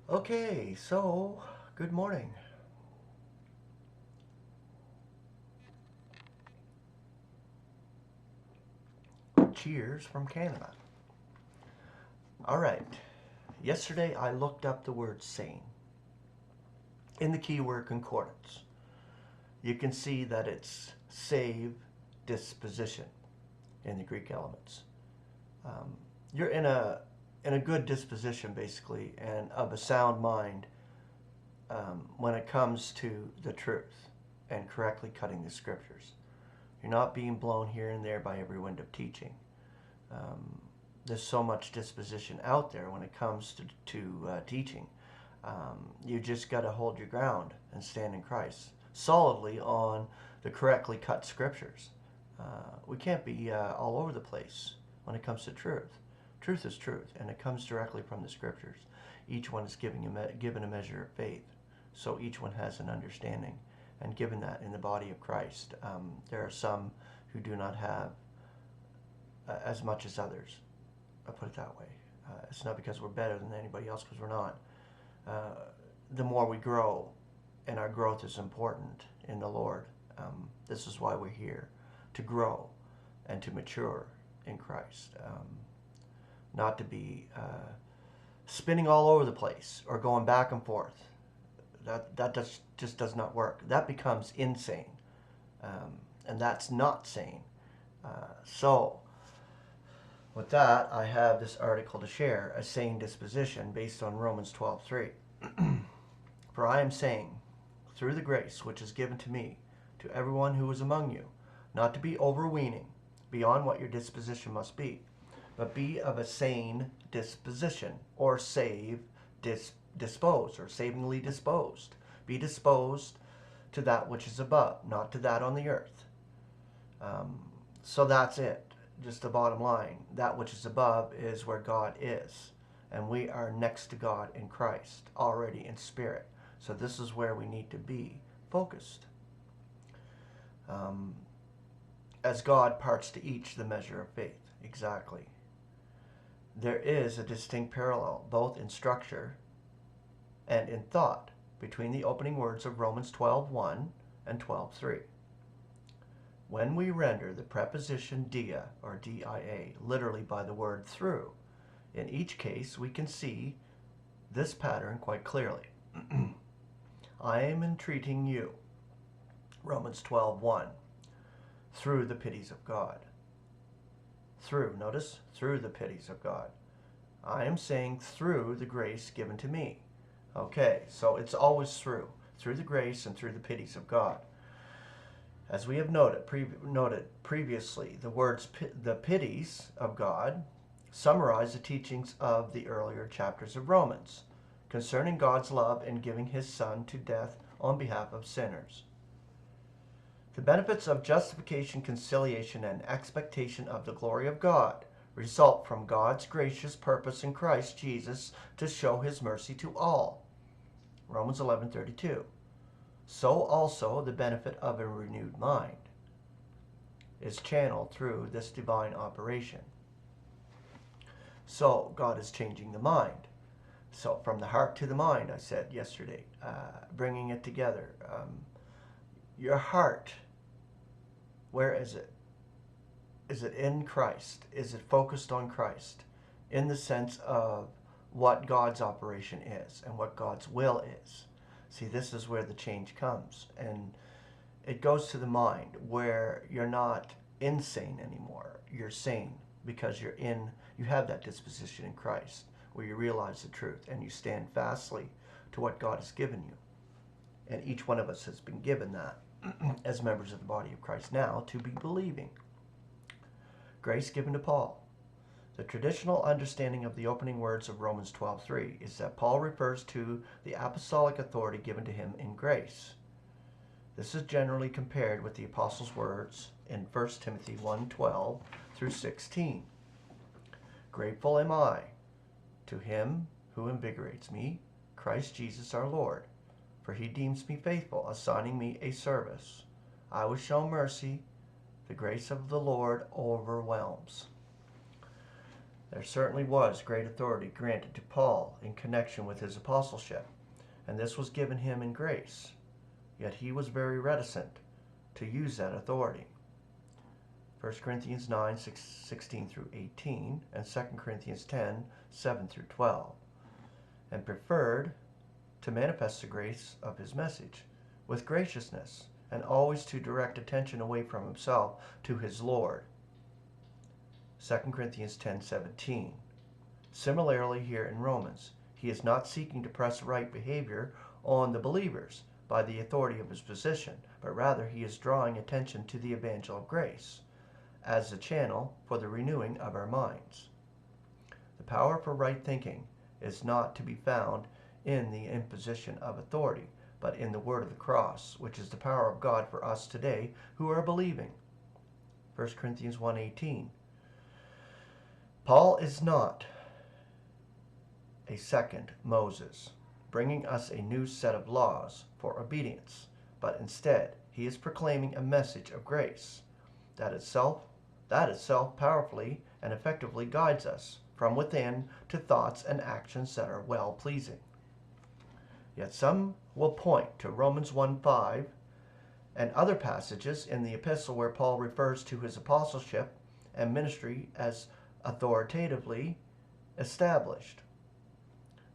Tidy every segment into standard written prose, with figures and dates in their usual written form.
Okay, so good morning. Cheers from Canada. All right. Yesterday I looked up the word sane in the keyword concordance. You can see that it's save disposition in the Greek elements. You're in a good disposition, basically, and of a sound mind when it comes to the truth and correctly cutting the scriptures. You're not being blown here and there by every wind of teaching. There's so much disposition out there when it comes to teaching. You just got to hold your ground and stand in Christ solidly on the correctly cut scriptures. We can't be all over the place when it comes to truth. Truth is truth, and it comes directly from the scriptures. Each one is given a measure of faith, so each one has an understanding. And given that in the body of Christ, there are some who do not have as much as others. I'll put it that way. It's not because we're better than anybody else, because we're not. The more we grow, and our growth is important in the Lord, this is why we're here, to grow and to mature in Christ. Not to be spinning all over the place or going back and forth. That just does not work. That becomes insane, and that's not sane. So, with that, I have this article to share, A Sane Disposition, based on Romans 12:3. For I am saying, through the grace which is given to me, to everyone who is among you, not to be overweening beyond what your disposition must be, but be of a sane disposition, or dispose, or savingly disposed. Be disposed to that which is above, not to that on the earth. So that's it. Just the bottom line. That which is above is where God is. And we are next to God in Christ, already in spirit. So this is where we need to be focused. As God parts to each the measure of faith. Exactly. There is a distinct parallel, both in structure and in thought, between the opening words of Romans 12:1 and 12:3. When we render the preposition dia, or dia, literally by the word through, in each case we can see this pattern quite clearly. I am entreating you, Romans 12:1, through the pities of God. Through, notice, through the pities of God. I am saying through the grace given to me. Okay, so it's always through the grace and through the pities of God. As we have noted previously, the words the pities of God summarize the teachings of the earlier chapters of Romans concerning God's love in giving his Son to death on behalf of sinners. The benefits of justification, conciliation, and expectation of the glory of God result from God's gracious purpose in Christ Jesus to show his mercy to all. Romans 11:32. So also the benefit of a renewed mind is channeled through this divine operation. So God is changing the mind. So from the heart to the mind, I said yesterday, bringing it together. Your heart, where is it? Is it in Christ? Is it focused on Christ in the sense of what God's operation is and what God's will is? See, this is where the change comes, and it goes to the mind where you're not insane anymore. You're sane because you have that disposition in Christ where you realize the truth and you stand fastly to what God has given you. And each one of us has been given that as members of the body of Christ now to be believing. Grace given to Paul. The traditional understanding of the opening words of Romans 12:3 is that Paul refers to the apostolic authority given to him in grace. This is generally compared with the apostles' words in 1 Timothy 1:12 through 16. Grateful am I to him who invigorates me, Christ Jesus our Lord, for he deems me faithful, assigning me a service. I will show mercy. The grace of the Lord overwhelms. There certainly was great authority granted to Paul in connection with his apostleship, and this was given him in grace. Yet he was very reticent to use that authority. 1 Corinthians 9, 16 through 18, and 2 Corinthians 10, 7 through 12, and preferred to manifest the grace of his message with graciousness, and always to direct attention away from himself to his Lord. 2 Corinthians 10:17. Similarly here in Romans, he is not seeking to press right behavior on the believers by the authority of his position, but rather he is drawing attention to the evangel of grace as the channel for the renewing of our minds. The power for right thinking is not to be found in the imposition of authority, but in the word of the cross, which is the power of God for us today who are believing. 1 Corinthians 1:18. Paul is not a second Moses, bringing us a new set of laws for obedience, but instead he is proclaiming a message of grace that itself powerfully and effectively guides us from within to thoughts and actions that are well-pleasing. Yet some will point to Romans 1:5 and other passages in the epistle where Paul refers to his apostleship and ministry as authoritatively established.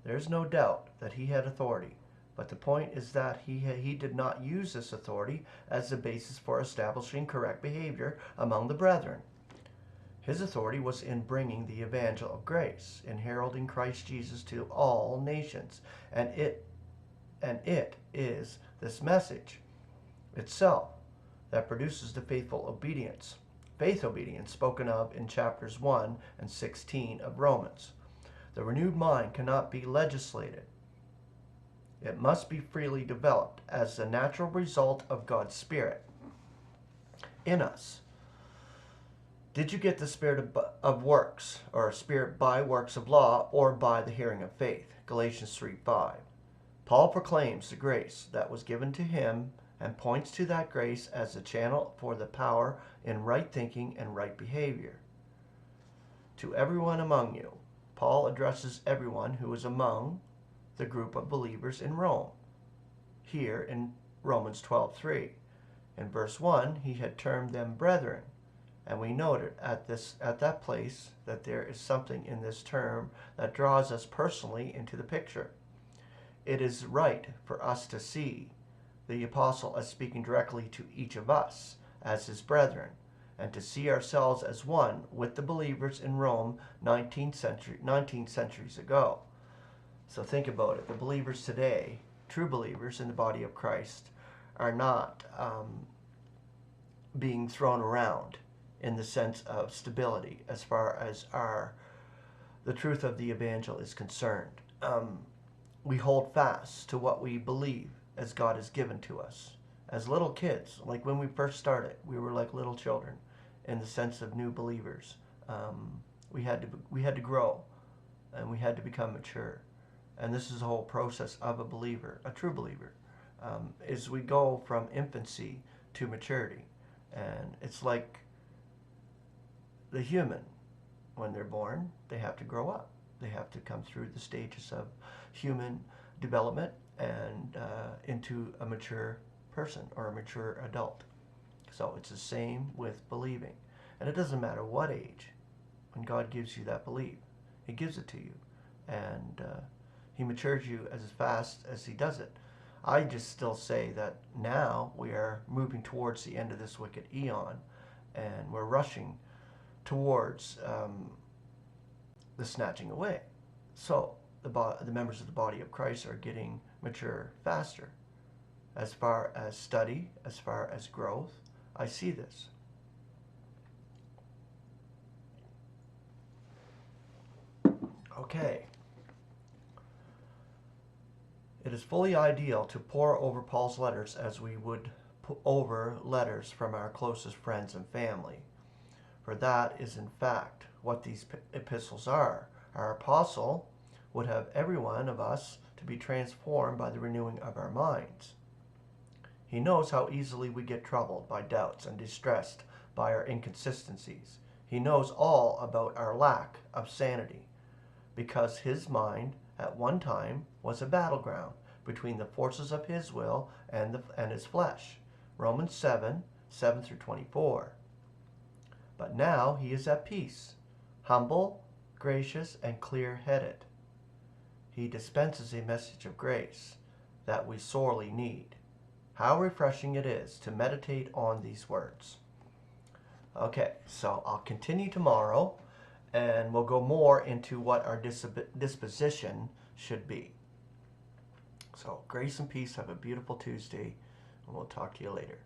There is no doubt that he had authority, but the point is that he did not use this authority as the basis for establishing correct behavior among the brethren. His authority was in bringing the evangel of grace, in heralding Christ Jesus to all nations, and it is this message itself that produces the faith obedience spoken of in chapters 1 and 16 of Romans. The renewed mind cannot be legislated. It must be freely developed as the natural result of God's Spirit in us. Did you get the spirit of works, or a spirit by works of law, or by the hearing of faith? Galatians 3:5. Paul proclaims the grace that was given to him and points to that grace as the channel for the power in right thinking and right behavior. To everyone among you, Paul addresses everyone who is among the group of believers in Rome. Here in Romans 12:3. In verse 1, he had termed them brethren, and we noted at that place that there is something in this term that draws us personally into the picture. It is right for us to see the apostle as speaking directly to each of us as his brethren, and to see ourselves as one with the believers in Rome 19 centuries ago. So think about it. The believers today, true believers in the body of Christ, are not being thrown around in the sense of stability as far as the truth of the evangel is concerned. We hold fast to what we believe as God has given to us. As little kids, like when we first started, we were like little children in the sense of new believers. We had to grow, and we had to become mature. And this is the whole process of a believer, a true believer, is we go from infancy to maturity. And it's like the human, when they're born, they have to grow up. They have to come through the stages of human development and into a mature person or a mature adult. So it's the same with believing. And it doesn't matter what age, when God gives you that belief, he gives it to you. And he matures you as fast as he does it. I just still say that now we are moving towards the end of this wicked eon, and we're rushing towards the snatching away. So the members of the body of Christ are getting mature faster. As far as study, as far as growth, I see this. Okay. It is fully ideal to pore over Paul's letters as we would over letters from our closest friends and family. For that is in fact what these epistles are. Our apostle would have every one of us to be transformed by the renewing of our minds. He knows how easily we get troubled by doubts and distressed by our inconsistencies. He knows all about our lack of sanity, because his mind at one time was a battleground between the forces of his will and his flesh. Romans 7 through 24. But now he is at peace, humble, gracious, and clear-headed. He dispenses a message of grace that we sorely need. How refreshing it is to meditate on these words. Okay, so I'll continue tomorrow, and we'll go more into what our disposition should be. So, grace and peace. Have a beautiful Tuesday, and we'll talk to you later.